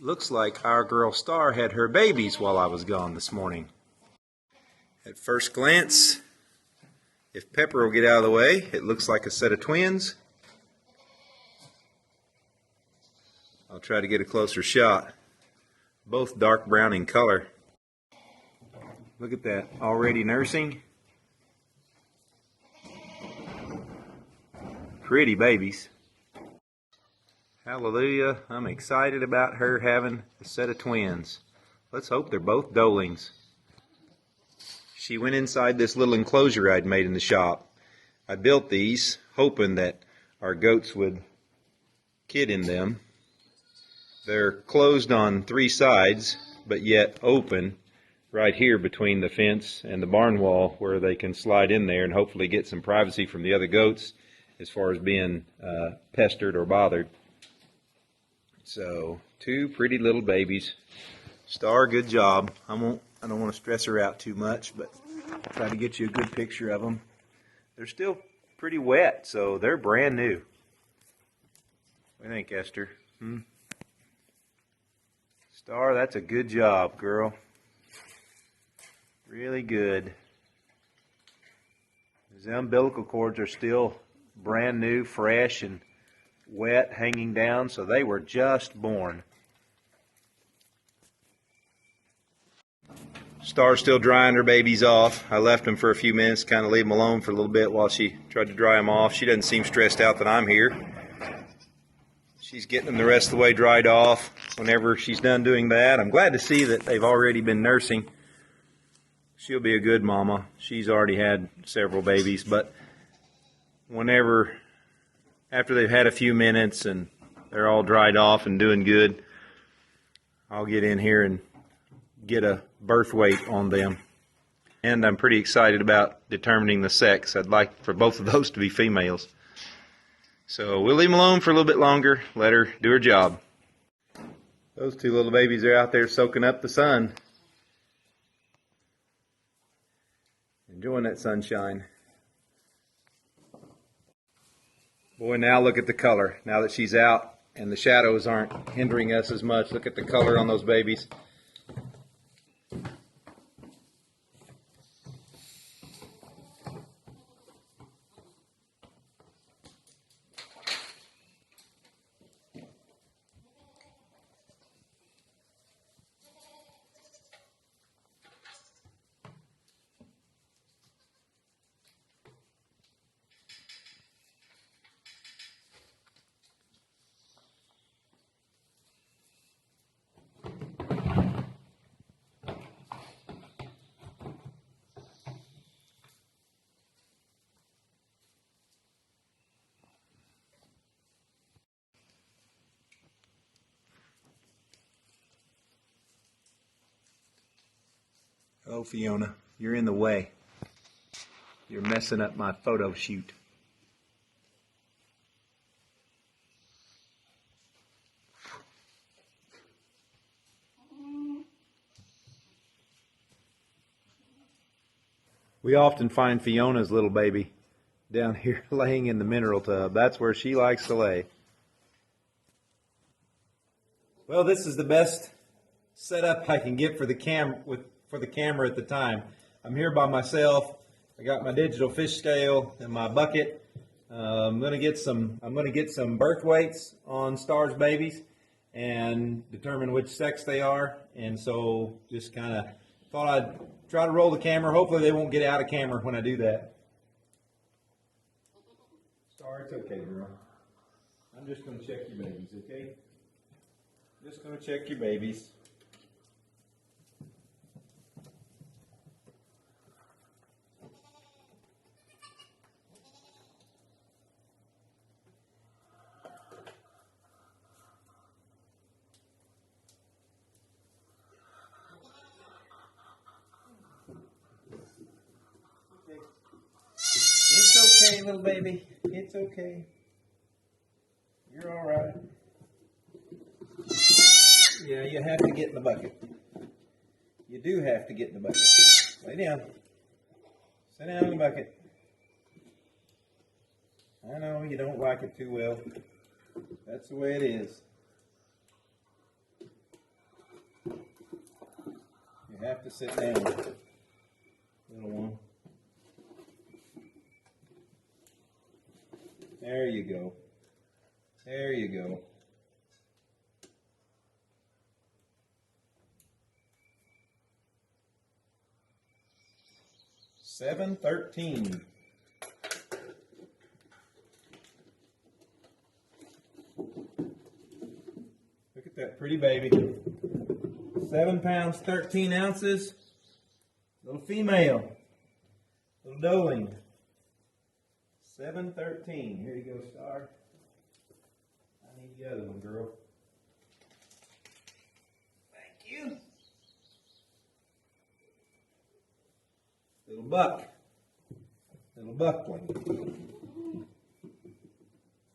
Looks like our girl Star had her babies while I was gone this morning. At first glance, if Pepper will get out of the way, it looks like a set of twins. I'll try to get a closer shot. Both dark brown in color. Look at that, already nursing. Pretty babies. Hallelujah, I'm excited about her having a set of twins. Let's hope they're both dolings. She went inside this little enclosure I'd made in the shop. I built these hoping that our goats would kid in them. They're closed on 3 sides, but yet open right here between the fence and the barn wall where they can slide in there and hopefully get some privacy from the other goats as far as being pestered or bothered. So, 2 pretty little babies. Star, good job. I don't want to stress her out too much, but I'll try to get you a good picture of them. They're still pretty wet, so they're brand new. What do you think, Esther? Star, that's a good job, girl. Really good. The umbilical cords are still brand new, fresh, and wet, hanging down, so they were just born. Star's still drying her babies off. I left them for a few minutes, kind of leave them alone for a little bit while she tried to dry them off. She doesn't seem stressed out that I'm here. She's getting them the rest of the way dried off whenever she's done doing that. I'm glad to see that they've already been nursing. She'll be a good mama. She's already had several babies, but after they've had a few minutes and they're all dried off and doing good, I'll get in here and get a birth weight on them. And I'm pretty excited about determining the sex. I'd like for both of those to be females. So we'll leave them alone for a little bit longer, let her do her job. Those 2 little babies are out there soaking up the sun. Enjoying that sunshine. Boy, now look at the color. Now that she's out and the shadows aren't hindering us as much, look at the color on those babies. Oh, Fiona, you're in the way. You're messing up my photo shoot. We often find Fiona's little baby down here laying in the mineral tub. That's where she likes to lay. Well, this is the best setup I can get for the camera at the time. I'm here by myself. I got my digital fish scale and my bucket. I'm gonna get some birth weights on Star's babies and determine which sex they are. And so just kind of thought I'd try to roll the camera. Hopefully they won't get out of camera when I do that. Star, it's okay, girl. I'm just gonna check your babies, okay? Just gonna check your babies. It's okay, little baby. It's okay. You're all right. Yeah, you have to get in the bucket. You do have to get in the bucket. Lay down. Sit down in the bucket. I know you don't like it too well. That's the way it is. You have to sit down, little one. There you go. There you go. $7.13. Look at that pretty baby. 7 pounds, 13 ounces. Little female. Little doeling. 7.13. Here you go, Star. I need the other one, girl. Thank you. Little buck. Little buckling.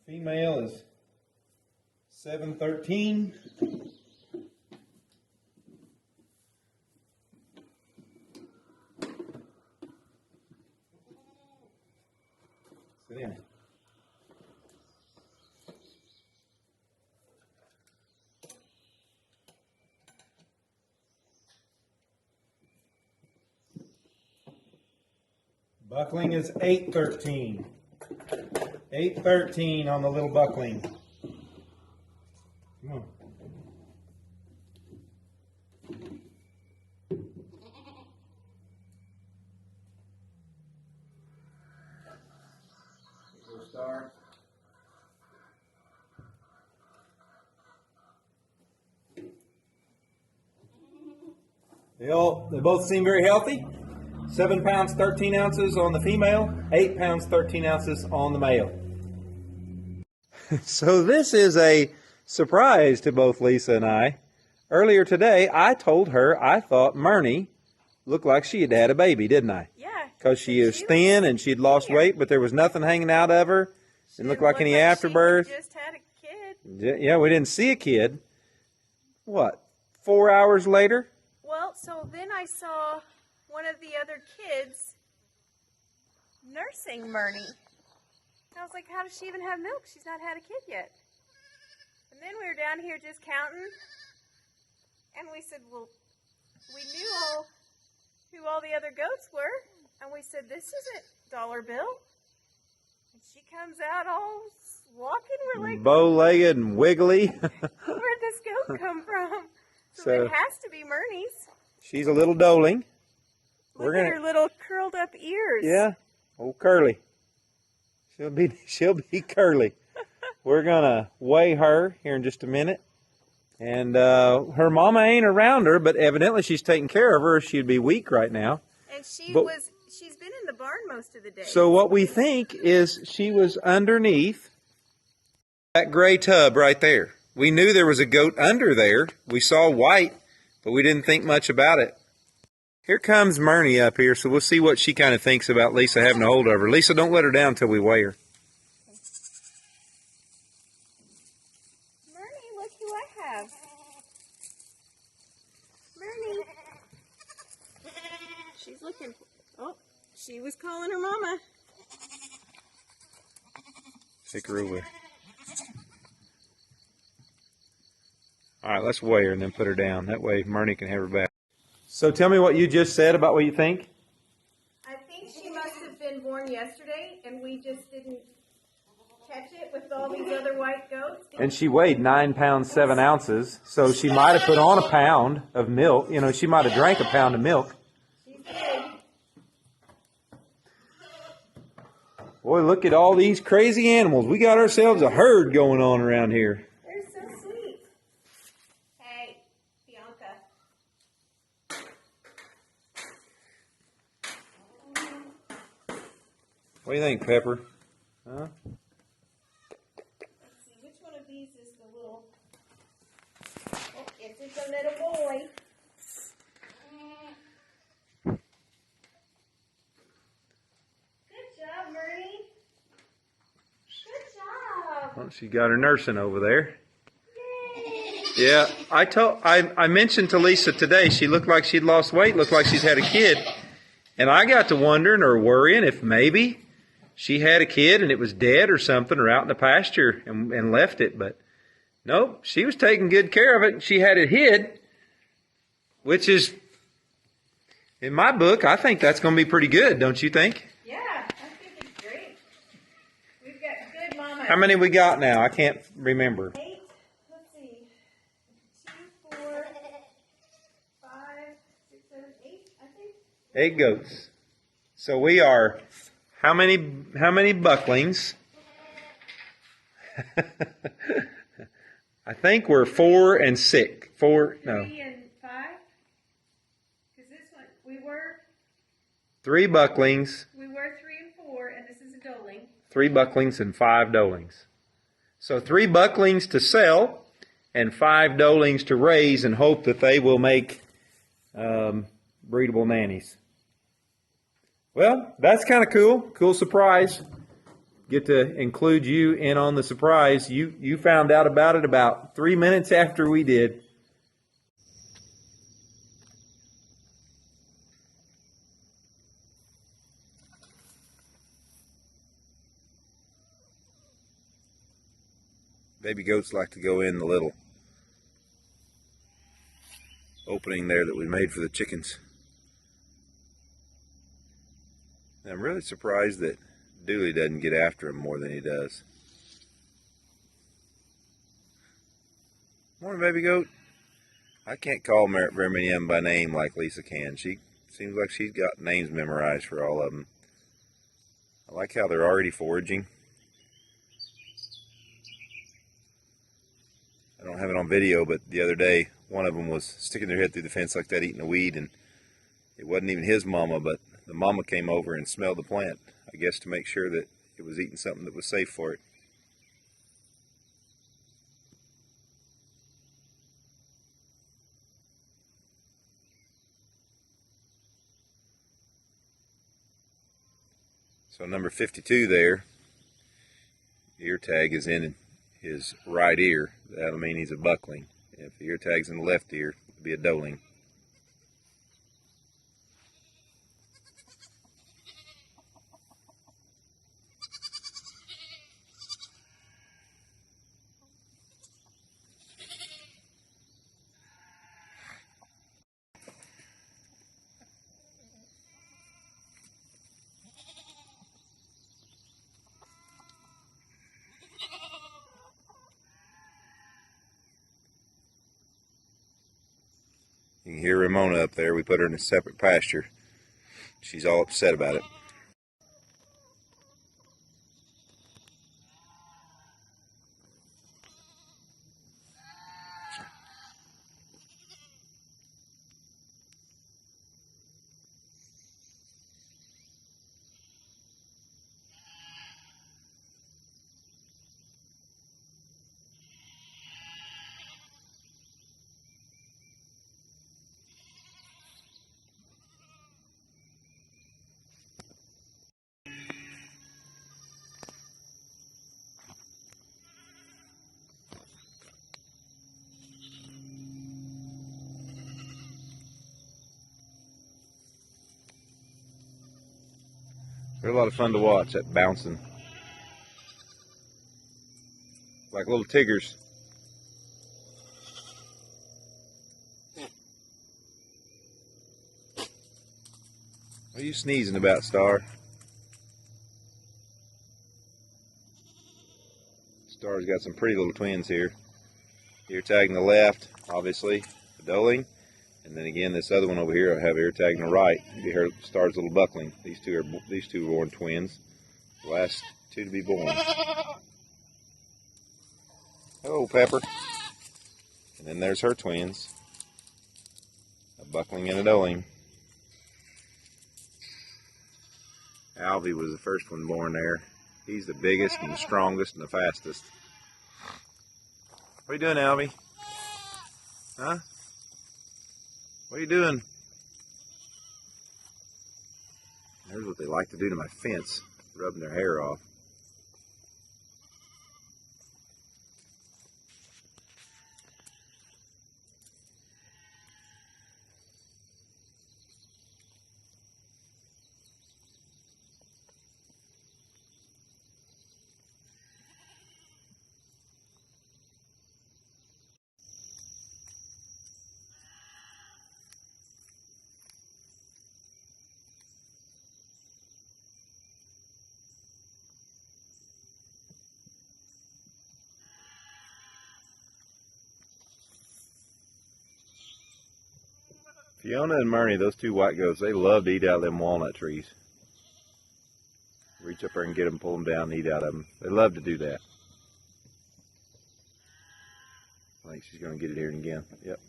Female is 7.13. Sit in. Buckling is 8.13. 8.13 on the little buckling. Come on. Little Star. They both seem very healthy. 7 pounds, 13 ounces on the female, 8 pounds, 13 ounces on the male. So this is a surprise to both Lisa and I. Earlier today, I told her I thought Myrnie looked like she had had a baby, didn't I? Yeah. Because she is thin and she'd lost weight, but there was nothing hanging out of her. Didn't look like any afterbirth. She just had a kid. Yeah, we didn't see a kid. What, 4 hours later? Well, so then I saw one of the other kids nursing Myrnie. And I was like, how does she even have milk? She's not had a kid yet. And then we were down here just counting. And we said, well, we knew who all the other goats were. And we said, this isn't Dollar Bill. And she comes out all walking. We're like, bow-legged and wiggly. where'd this goat come from? So it has to be Myrnie's. She's a little doeling. Look at her little curled up ears. Yeah, old Curly. She'll be Curly. We're gonna weigh her here in just a minute, and her mama ain't around her, but evidently she's taking care of her. She'd be weak right now. And she's been in the barn most of the day. So what we think is she was underneath that gray tub right there. We knew there was a goat under there. We saw white, but we didn't think much about it. Here comes Myrnie up here, so we'll see what she kind of thinks about Lisa having a hold of her. Lisa, don't let her down until we weigh her. Myrnie, look who I have. Myrnie. She's looking. Oh, she was calling her mama. Take her away. All right, let's weigh her and then put her down. That way Myrnie can have her back. So tell me what you just said about what you think. I think she must have been born yesterday, and we just didn't catch it with all these other white goats. And she weighed 9 pounds, 7 ounces, so she might have put on a pound of milk. You know, she might have drank a pound of milk. She's big. Boy, look at all these crazy animals. We got ourselves a herd going on around here. They're so sweet. Hey, Bianca. What do you think, Pepper? Huh? Let's see, which one of these is the little... Oh, this is the little boy. Good job, Myrnie. Good job. Well, she got her nursing over there. Yay. Yeah, I mentioned to Lisa today, she looked like she'd lost weight, looked like she's had a kid. And I got to wondering or worrying if maybe she had a kid and it was dead or something, or out in the pasture and left it. But nope, she was taking good care of it. She had it hid, which is In my book, I think that's going to be pretty good, don't you think? Yeah, I think it's great. We've got good mama. How many we got now? I can't remember. 8. Let's see. 2, 4, 5, 6, 7, 8. I think. 8 goats. So we are how many bucklings? I think we're 4 and 6. 4 no. 3 and 5. Because this one we were 3 bucklings. 3 and 4, and this is a doeling. 3 bucklings and 5 doelings. So 3 bucklings to sell and 5 doelings to raise and hope that they will make breedable nannies. Well, that's kind of cool. Cool surprise. Get to include you in on the surprise. You found out about it about 3 minutes after we did. Baby goats like to go in the little opening there that we made for the chickens. And I'm really surprised that Dooley doesn't get after him more than he does. Morning, baby goat. I can't call very many of them by name like Lisa can. She seems like she's got names memorized for all of them. I like how they're already foraging. I don't have it on video, but the other day one of them was sticking their head through the fence like that, eating a weed, and it wasn't even his mama, but the mama came over and smelled the plant, I guess to make sure that it was eating something that was safe for it. So number 52 there, ear tag is in his right ear. That'll mean he's a buckling. If the ear tag's in the left ear, it'll be a doeling. You can hear Ramona up there. We put her in a separate pasture. She's all upset about it. They're a lot of fun to watch, that bouncing. Like little tigers. What are you sneezing about, Star? Star's got some pretty little twins here. Ear tagging the left, obviously, the doeling. And then again, this other one over here, I have ear tagging the right. You hear Star's little buckling. These two were born twins. The last 2 to be born. Hello, Pepper. And then there's her twins. A buckling and a doeling. Alvy was the first one born there. He's the biggest and the strongest and the fastest. What are you doing, Alvy? Huh? What are you doing? There's what they like to do to my fence, rubbing their hair off. Fiona and Murney, those two white goats, they love to eat out of them walnut trees. Reach up there and get them, pull them down, and eat out of them. They love to do that. I think she's going to get it here again. Yep.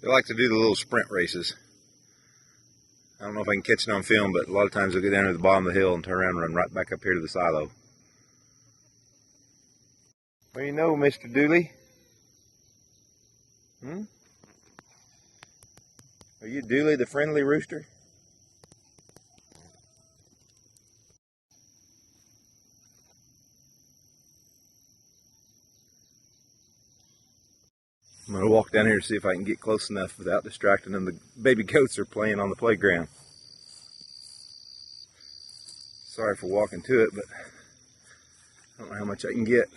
They like to do the little sprint races. I don't know if I can catch it on film, but a lot of times they'll go down to the bottom of the hill and turn around and run right back up here to the silo. What do you know, Mr. Dooley? Are you Dooley the friendly rooster? I'm going to walk down here and see if I can get close enough without distracting them. The baby goats are playing on the playground. Sorry for walking to it, but I don't know how much I can get.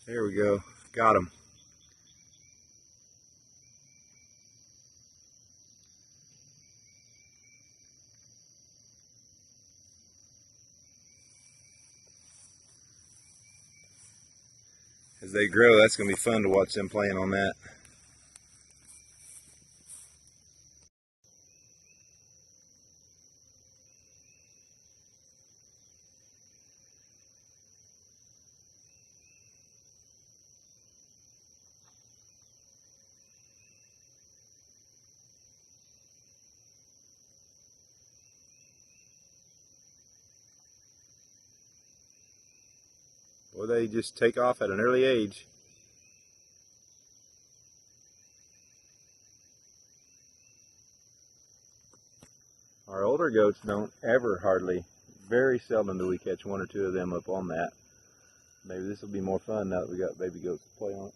There we go. Got him. As they grow, that's going to be fun to watch them playing on that. Boy, they just take off at an early age. Our older goats don't ever hardly, very seldom do we catch one or two of them up on that. Maybe this will be more fun now that we got baby goats to play on it.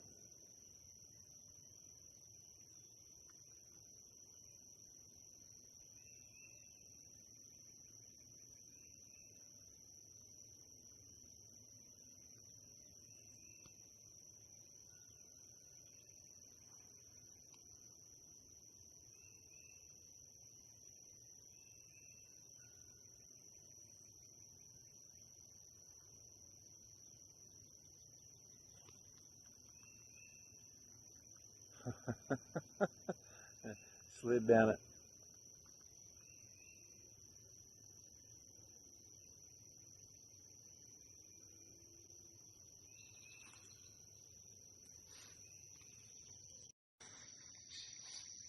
Slid down it.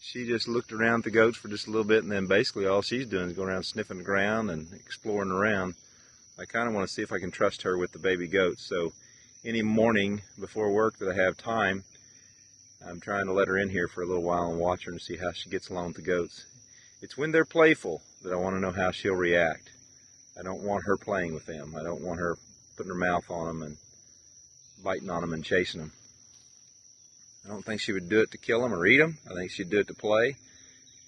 She just looked around the goats for just a little bit, and then basically all she's doing is going around sniffing the ground and exploring around. I kind of want to see if I can trust her with the baby goats. So any morning before work that I have time, I'm trying to let her in here for a little while and watch her and see how she gets along with the goats. It's when they're playful that I want to know how she'll react. I don't want her playing with them. I don't want her putting her mouth on them and biting on them and chasing them. I don't think she would do it to kill them or eat them. I think she'd do it to play,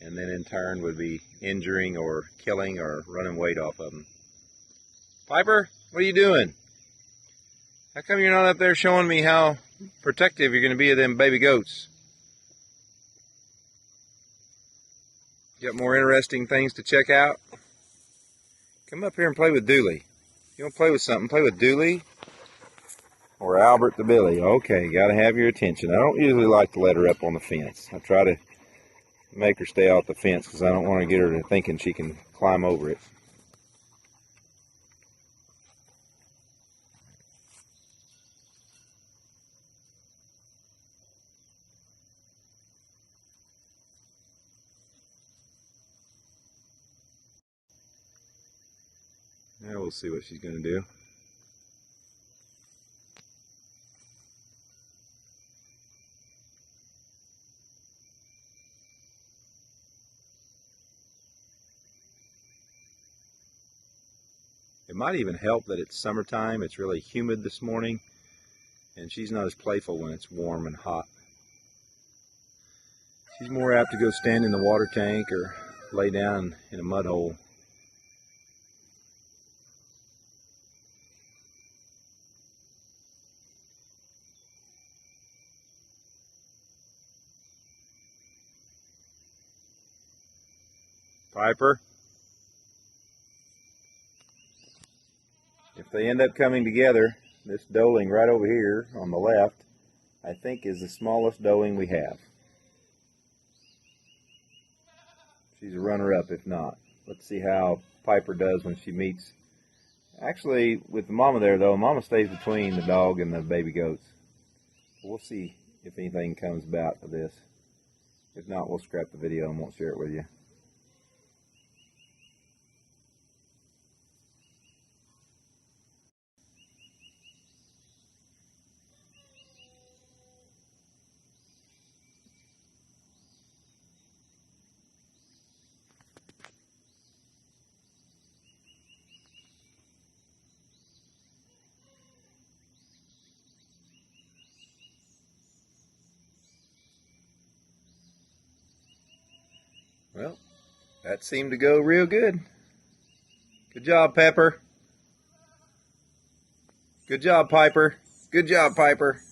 and then in turn would be injuring or killing or running weight off of them. Piper, what are you doing? How come you're not up there showing me how protective you're going to be of them baby goats? Got more interesting things to check out? Come up here and play with Dooley. You want to play with something? Play with Dooley or Albert the Billy. Okay, got to have your attention. I don't usually like to let her up on the fence. I try to make her stay off the fence because I don't want to get her to thinking she can climb over it. Now we'll see what she's going to do. might even help that it's summertime. It's really humid this morning, and she's not as playful when it's warm and hot. She's more apt to go stand in the water tank or lay down in a mud hole. Piper, if they end up coming together, this doeling right over here on the left, I think is the smallest doeling we have. She's a runner-up if not. Let's see how Piper does when she meets. Actually, with the mama there though, mama stays between the dog and the baby goats. We'll see if anything comes about of this. If not, we'll scrap the video and won't share it with you. Well, that seemed to go real good. Good job, Pepper. Good job, Piper. Good job, Piper.